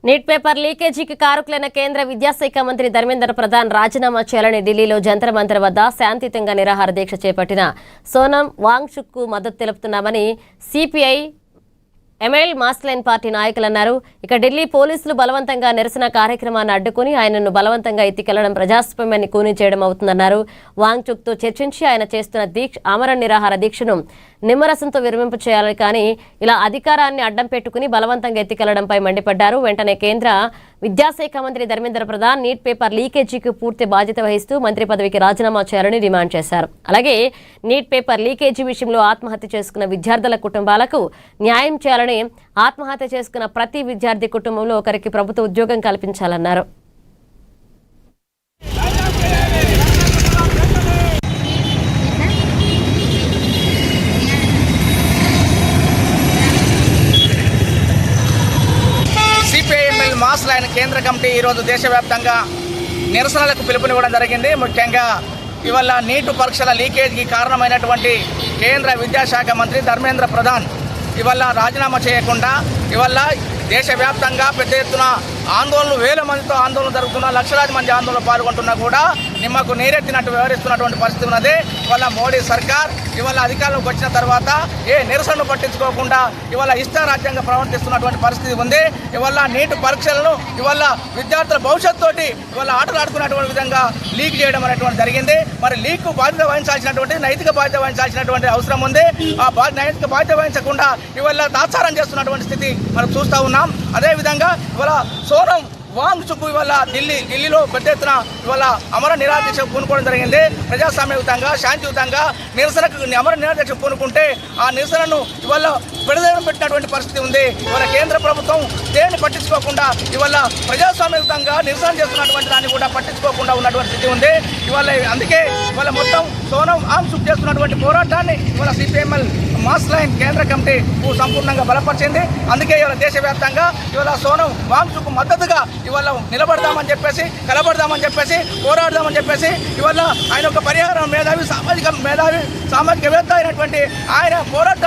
Neat paper లీకేజీకి కారకులైన కేంద్ర విద్యాశాఖ మంత్రి ధర్మేంద్ర ప్రధాన్ రాజీనామా చేయాలని ఢిల్లీలో జంతర్ మంతర్ వద్ద శాంతియుతంగా నిరాహార దీక్ష చేపట్టిన సోనం వాంగ్చుక్కు మద్దతు తెలుపుతున్నామని సిపిఐ ఎంఎల్ మాస్లైన్ పార్టీ నాయకులు అన్నారు. ఇక ఢిల్లీ పోలీసులు బలవంతంగా నిరసన కార్యక్రమాన్ని అడ్డుకుని ఆయనను బలవంతంగా ఎత్తికెళ్లడం ప్రజాస్వామ్యాన్ని కూని చేయడం అవుతుందన్నారు. వాంగ్చుక్తో చర్చించి ఆయన చేస్తున్న ఆమరణ నిరాహార దీక్షను నిమ్మరసంతో విరమింపు చేయాలని, కానీ ఇలా అధికారాన్ని అడ్డం పెట్టుకుని బలవంతంగా ఎత్తికెళ్లడంపై మండిపడ్డారు. వెంటనే కేంద్ర విద్యాశాఖ మంత్రి ధర్మేంద్ర ప్రధాన్ నీట్ పేపర్ లీకేజీకి పూర్తి బాధ్యత వహిస్తూ మంత్రి పదవికి రాజీనామా చేయాలని డిమాండ్ చేశారు. అలాగే నీట్ పేపర్ లీకేజీ విషయంలో ఆత్మహత్య చేసుకున్న విద్యార్థుల కుటుంబాలకు న్యాయం చేయాలని, ఆత్మహత్య చేసుకున్న ప్రతి విద్యార్థి కుటుంబంలో ఒకరికి ప్రభుత్వ ఉద్యోగం కల్పించాలన్నారు. మాస్లైన్ కేంద్ర కమిటీ ఈరోజు దేశవ్యాప్తంగా నిరసనలకు పిలుపునివ్వడం జరిగింది. ముఖ్యంగా ఇవాళ నీటు పరీక్షల లీకేజీకి కారణమైనటువంటి కేంద్ర విద్యాశాఖ మంత్రి ధర్మేంద్ర ప్రధాన్ ఇవాళ రాజీనామా చేయకుండా ఇవాళ దేశవ్యాప్తంగా పెద్ద ఎత్తున ఆందోళనలు, వేల మందితో ఆందోళన జరుగుతున్నా, లక్షలాది మంది ఆందోళనలో పాల్గొంటున్నా కూడా నిమ్మకు నీరెత్తినట్టు వ్యవహరిస్తున్నటువంటి పరిస్థితి ఉన్నది. ఇవాళ మోడీ సర్కార్ ఇవాళ అధికారంలోకి వచ్చిన తర్వాత ఏ నిరసనను పట్టించుకోకుండా ఇవాళ ఇష్టారాజ్యంగా ప్రవర్తిస్తున్నటువంటి పరిస్థితి ఉంది. ఇవాళ నీటి పరీక్షలను ఇవాళ విద్యార్థుల భవిష్యత్తుతోటి ఇవాళ ఆటలు ఆడుకున్నటువంటి విధంగా లీక్ చేయడం అనేటువంటి జరిగింది. మరి లీక్ బాధ్యత వహించాల్సినటువంటి, నైతిక బాధ్యత వహించాల్సినటువంటి అవసరం ఉంది. ఆ నైతిక బాధ్యత వహించకుండా ఇవాళ తాత్సారం చేస్తున్నటువంటి స్థితి మనం చూస్తూ ఉన్నాం. అదేవిధంగా ఇవాళ సోనం వాంగ్చుక్ ఇవాళ ఢిల్లీలో పెద్ద ఎత్తున ఇవాళ అమర నిరాదీక్ష పూనుకోవడం జరిగింది. ప్రజాస్వామ్యయుతంగా, శాంతియుతంగా నిరసనకు అమర నిరాదీక్ష పూనుకుంటే ఆ నిరసనను ఇవాళ విడుదల పెట్టినటువంటి పరిస్థితి ఉంది. ఇవాళ కేంద్ర ప్రభుత్వం దేన్ని పట్టించుకోకుండా ఇవాళ ప్రజాస్వామ్యయుతంగా నిరసన చేస్తున్నటువంటి దాన్ని కూడా పట్టించుకోకుండా ఉన్నటువంటి స్థితి ఉంది. ఇవాళ అందుకే ఇవాళ మొత్తం సోనం వాంగ్చుక్ చేస్తున్నటువంటి పోరాటాన్ని ఇవాళ సిపిఎంఎల్ మాస్లైన్ కేంద్ర కమిటీ సంపూర్ణంగా బలపరిచింది. అందుకే ఇవాళ దేశవ్యాప్తంగా ఇవాళ సోనం వాంగ్చుక్ మద్దతుగా ఇవాళ నిలబడదామని చెప్పేసి, కలబడదామని చెప్పేసి, పోరాడదామని చెప్పేసి ఇవాళ ఆయన ఒక పరిహారం సామాజికవేత్త అయినటువంటి ఆయన పోరాట